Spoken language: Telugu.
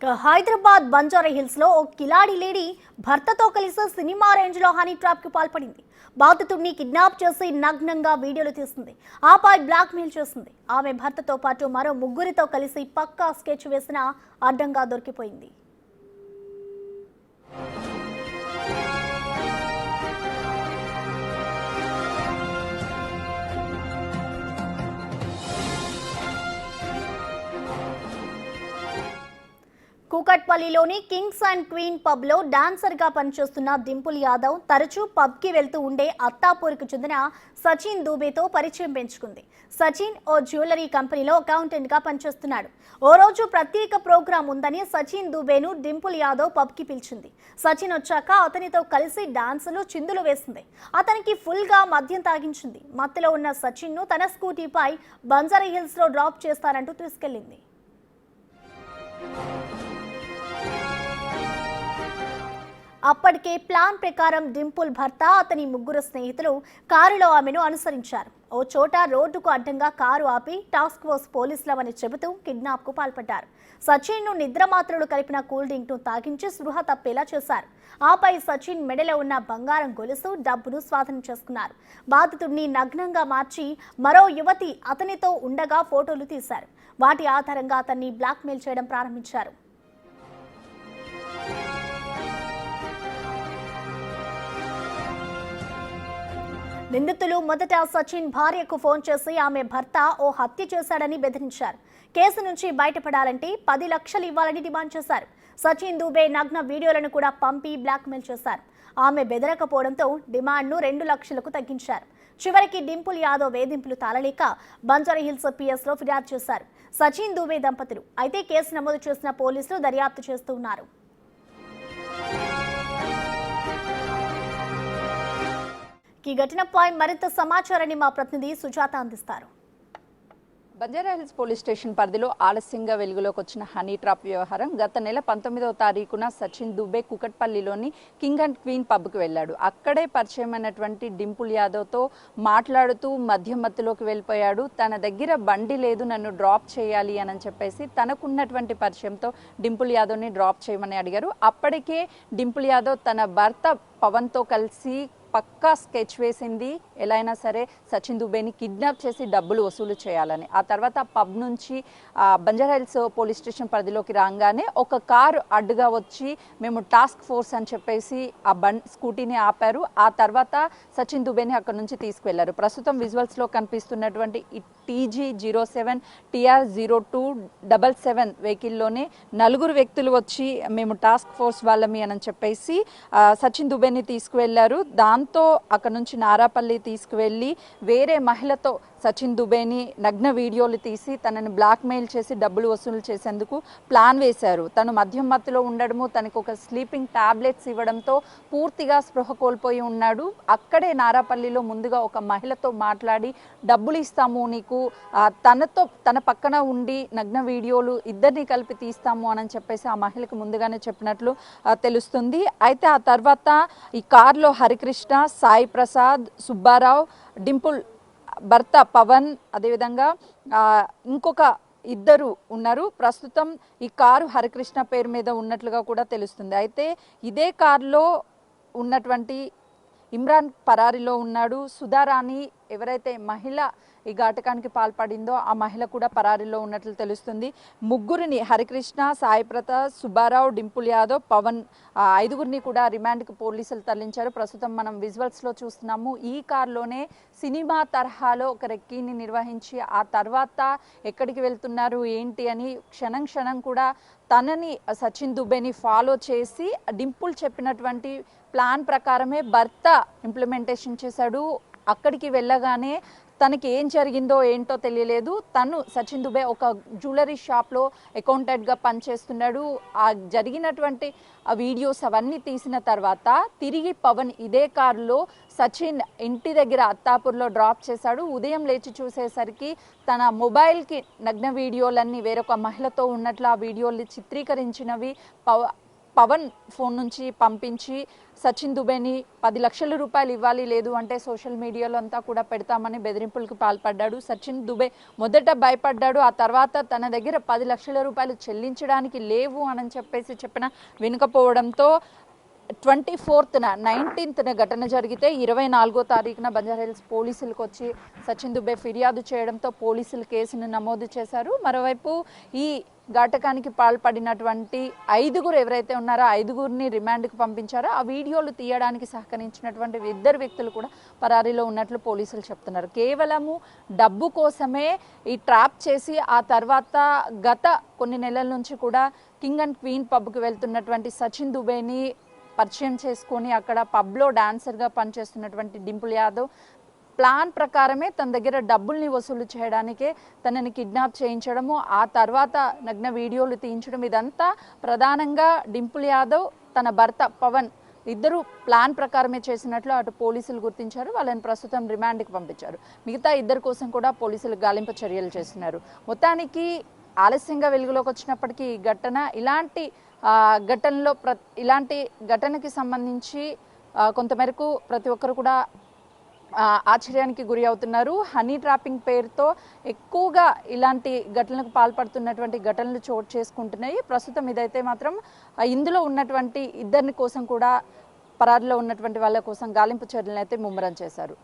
హైదరాబాద్ బంజారా హిల్స్ లో ఓ కిలాడి లేడీ భర్తతో కలిసి సినిమా రేంజ్ లో హనీ ట్రాప్ కి పాల్పడింది. బాధితుడిని కిడ్నాప్ చేసి నగ్నంగా వీడియోలు తీస్తుంది. ఆపై బ్లాక్ మెయిల్ చేస్తుంది. ఆమె భర్తతో పాటు మరో ముగ్గురితో కలిసి పక్కా స్కెచ్ వేసిన అడ్డంగా దొరికిపోయింది. కూకట్పల్లిలోని కింగ్స్ అండ్ క్వీన్ పబ్ లో డాన్సర్ గా పనిచేస్తున్న డింపుల్ యాదవ్ తరచూ పబ్ కి వెళ్తూ ఉండే అత్తాపూర్కు చెందిన సచిన్ దూబేతో పరిచయం పెంచుకుంది. సచిన్ ఓ జ్యువెలరీ కంపెనీలో అకౌంటెంట్ గా పనిచేస్తున్నాడు. ఓ రోజు ప్రత్యేక ప్రోగ్రాం ఉందని సచిన్ దూబేను డింపుల్ యాదవ్ పబ్ కి పిలిచింది. సచిన్ వచ్చాక అతనితో కలిసి డాన్సులు చిందులు వేసింది. అతనికి ఫుల్ గా మద్యం తాగించింది. మత్తులో ఉన్న సచిన్ ను తన స్కూటీపై బంజారా హిల్స్ లో డ్రాప్ చేస్తారంటూ తీసుకెళ్లింది. అప్పటికే ప్లాన్ ప్రకారం డింపుల్ భర్త అతని ముగ్గురు స్నేహితులు కారులో ఆమెను అనుసరించారు. ఓ చోట రోడ్డుకు అడ్డంగా కారు ఆపి టాస్క్ ఫోర్స్ పోలీసులమని చెబుతూ కిడ్నాప్ కు పాల్పడ్డారు. సచిన్ ను నిద్రమాత్రలు కలిపిన కూల్ డ్రింక్ ను తాగించి స్పృహ తప్పేలా చేశారు. ఆపై సచిన్ మెడలో ఉన్న బంగారం గొలుసు డబ్బును స్వాధీనం చేసుకున్నారు. బాధితుడిని నగ్నంగా మార్చి మరో యువతి అతనితో ఉండగా ఫోటోలు తీశారు. వాటి ఆధారంగా అతన్ని బ్లాక్మెయిల్ చేయడం ప్రారంభించారు. నిందితులు మొదట సచిన్ భార్యకు ఫోన్ చేసి ఆమె భర్త ఓ హత్య చేశాడని బెదిరించారు. కేసు నుంచి బయటపడాలంటే 10 లక్షలు ఇవ్వాలని డిమాండ్ చేశారు. సచిన్ దూబే నగ్న వీడియోలను కూడా పంపి బ్లాక్మెయిల్ చేశారు. ఆమె బెదరకపోవడంతో డిమాండ్ను 2 లక్షలకు తగ్గించారు. చివరికి డింపుల్ యాదవ్ వేధింపులు తాళలేక బంజారా హిల్స్ పిఎస్ లో ఫిర్యాదు చేశారు సచిన్ దూబే దంపతులు. అయితే కేసు నమోదు చేసిన పోలీసులు దర్యాప్తు చేస్తున్నారు. ఈ ఘటనపై మరింత సమాచారాన్ని మా ప్రతినిధి సుజాత అందిస్తారు. బంజారా హిల్స్ పోలీస్ స్టేషన్ పరిధిలో ఆలస్యంగా వెలుగులోకి వచ్చిన హనీ ట్రాప్ వ్యవహారం గత నెల 19వ తారీఖున సచిన్ దుబే కుకట్పల్లిలోని కింగ్ అండ్ క్వీన్ పబ్కి వెళ్ళాడు. అక్కడే పరిచయమైనటువంటి డింపుల్ యాదవ్తో మాట్లాడుతూ మధ్యమత్తులోకి వెళ్ళిపోయాడు. తన దగ్గర బండి లేదు, నన్ను డ్రాప్ చేయాలి అని చెప్పేసి తనకున్నటువంటి పరిచయంతో డింపుల్ యాదవ్ని డ్రాప్ చేయమని అడిగారు. అప్పటికే డింపుల్ యాదవ్ తన భర్త పవన్తో కలిసి పక్కా స్కెచ్ వేసింది. ఎలా అయినా సరే సచిన్ దుబేని కిడ్నాప్ చేసి డబ్బులు వసూలు చేయాలని. ఆ తర్వాత పబ్ నుంచి బంజారా హిల్స్ పోలీస్ స్టేషన్ పరిధిలోకి రాగానే ఒక కారు అడ్డుగా వచ్చి మేము టాస్క్ ఫోర్స్ అని చెప్పేసి ఆ స్కూటీని ఆపారు. ఆ తర్వాత సచిన్ దుబేని అక్కడ నుంచి తీసుకువెళ్లారు. ప్రస్తుతం విజువల్స్లో కనిపిస్తున్నటువంటి TG07 TR0277 వెహికల్లోనే 4 వ్యక్తులు వచ్చి మేము టాస్క్ ఫోర్స్ వాళ్ళమి అని చెప్పేసి సచిన్ దుబేని తీసుకువెళ్లారు. దాంతో అక్కడ నుంచి నారాపల్లి తీసుకువెళ్ళి వేరే మహిళతో సచిన్ దుబేని నగ్న వీడియోలు తీసి తనని బ్లాక్మెయిల్ చేసి డబ్బులు వసూలు చేసేందుకు ప్లాన్ వేశారు. తను మద్యం మత్తులో ఉండడము, తనకు ఒక స్లీపింగ్ టాబ్లెట్స్ ఇవ్వడంతో పూర్తిగా స్పృహ కోల్పోయి ఉన్నాడు. అక్కడే నారాపల్లిలో ముందుగా ఒక మహిళతో మాట్లాడి డబ్బులు ఇస్తాము నీకు, తన పక్కన ఉండి నగ్న వీడియోలు ఇద్దరిని కలిపి తీస్తాము అని చెప్పేసి ఆ మహిళకు ముందుగానే చెప్పినట్లు తెలుస్తుంది. అయితే ఆ తర్వాత ఈ కారులో హరికృష్ణ, సాయి ప్రసాద్, సుబ్బారావు, డింపుల్ భర్త పవన్, అదేవిధంగా ఇంకొక ఇద్దరు ఉన్నారు. ప్రస్తుతం ఈ కారు హరికృష్ణ పేరు మీద ఉన్నట్లుగా కూడా తెలుస్తుంది. అయితే ఇదే కారులో ఉన్నటువంటి ఇమ్రాన్ పరారీలో ఉన్నాడు. సుధారాణి ఎవరైతే మహిళ ఈ ఘాతకానికి పాల్పడిందో ఆ మహిళ కూడా పరారీలో ఉన్నట్లు తెలుస్తుంది. ముగ్గురిని హరికృష్ణ, సాయి ప్రతాప్, సుబ్బారావు, డింపుల్ యాదవ్, పవన్ 5గురిని కూడా రిమాండ్కి పోలీసులు తరలించారు. ప్రస్తుతం మనం విజువల్స్లో చూస్తున్నాము. ఈ కారులోనే సినిమా తరహాలో ఒక రెక్కీని నిర్వహించి ఆ తర్వాత ఎక్కడికి వెళ్తున్నారు ఏంటి అని క్షణం కూడా తనని సచిన్ దుబేని ఫాలో చేసి డింపుల్ చెప్పినటువంటి ప్లాన్ ప్రకారమే భర్త ఇంప్లిమెంటేషన్ చేశాడు. అక్కడికి వెళ్ళగానే తనకి ఏం జరిగిందో ఏంటో తెలియలేదు. తను సచిన్ దుబే ఒక జ్యువెలరీ షాప్లో అకౌంటెంట్గా పనిచేస్తున్నాడు. ఆ జరిగినటువంటి ఆ వీడియోస్ అవన్నీ తీసిన తర్వాత తిరిగి పవన్ ఇదే కారులో సచిన్ ఇంటి దగ్గర అత్తాపూర్లో డ్రాప్ చేశాడు. ఉదయం లేచి చూసేసరికి తన మొబైల్కి నగ్న వీడియోలన్నీ వేరొక మహిళతో ఉన్నట్లు ఆ వీడియోలు చిత్రీకరించినవి పవన్ ఫోన్ నుంచి పంపించి సచిన్ దుబేని 10 లక్షల రూపాయలు ఇవ్వాలి, లేదు అంటే సోషల్ మీడియాలో అంతా కూడా పెడతామని బెదిరింపులకు పాల్పడ్డాడు. సచిన్ దుబే మొదట భయపడ్డాడు, ఆ తర్వాత తన దగ్గర 10 లక్షల రూపాయలు చెల్లించడానికి లేవు అని చెప్పిన వినకపోవడంతో 19th ఘటన జరిగితే 24వ తారీఖున బంజారాహిల్స్ పోలీసులకు వచ్చి సచిన్ దుబే ఫిర్యాదు చేయడంతో పోలీసులు కేసును నమోదు చేశారు. మరోవైపు ఈ ఘాటకానికి పాల్పడినటువంటి 5గురు ఎవరైతే ఉన్నారో 5గురిని రిమాండ్కి పంపించారో ఆ వీడియోలు తీయడానికి సహకరించినటువంటి 2 వ్యక్తులు కూడా పరారీలో ఉన్నట్లు పోలీసులు చెప్తున్నారు. కేవలము డబ్బు కోసమే ఈ ట్రాప్ చేసి ఆ తర్వాత గత కొన్ని నెలల నుంచి కూడా కింగ్ అండ్ క్వీన్ పబ్కి వెళ్తున్నటువంటి సచిన్ దుబేని పరిచయం చేసుకొని అక్కడ పబ్లో డాన్సర్గా పనిచేస్తున్నటువంటి డింపుల్ యాదవ్ ప్లాన్ ప్రకారమే తన దగ్గర డబ్బుల్ని వసూలు చేయడానికే తనని కిడ్నాప్ చేయించడము, ఆ తర్వాత నగ్న వీడియోలు తీయించడం, ఇదంతా ప్రధానంగా డింపుల్ యాదవ్ తన భర్త పవన్ ఇద్దరు ప్లాన్ ప్రకారమే చేసినట్లు అటు పోలీసులు గుర్తించారు. వాళ్ళని ప్రస్తుతం రిమాండ్కి పంపించారు. మిగతా 2 కోసం కూడా పోలీసులు గాలింపు చర్యలు చేస్తున్నారు. మొత్తానికి ఆలస్యంగా వెలుగులోకి వచ్చినప్పటికీ ఈ ఘటన ఇలాంటి ఘటనకి సంబంధించి కొంతమేరకు ప్రతి ఒక్కరు కూడా ఆశ్చర్యానికి గురి అవుతున్నారు. హనీ ట్రాపింగ్ పేరుతో ఎక్కువగా ఇలాంటి ఘటనలకు పాల్పడుతున్నటువంటి ఘటనలు చోటు చేసుకుంటున్నాయి. ప్రస్తుతం ఇదైతే మాత్రం ఇందులో ఉన్నటువంటి 2 కోసం కూడా పరారీలో ఉన్నటువంటి వాళ్ళ కోసం గాలింపు చర్యలను అయితే ముమ్మరం చేశారు.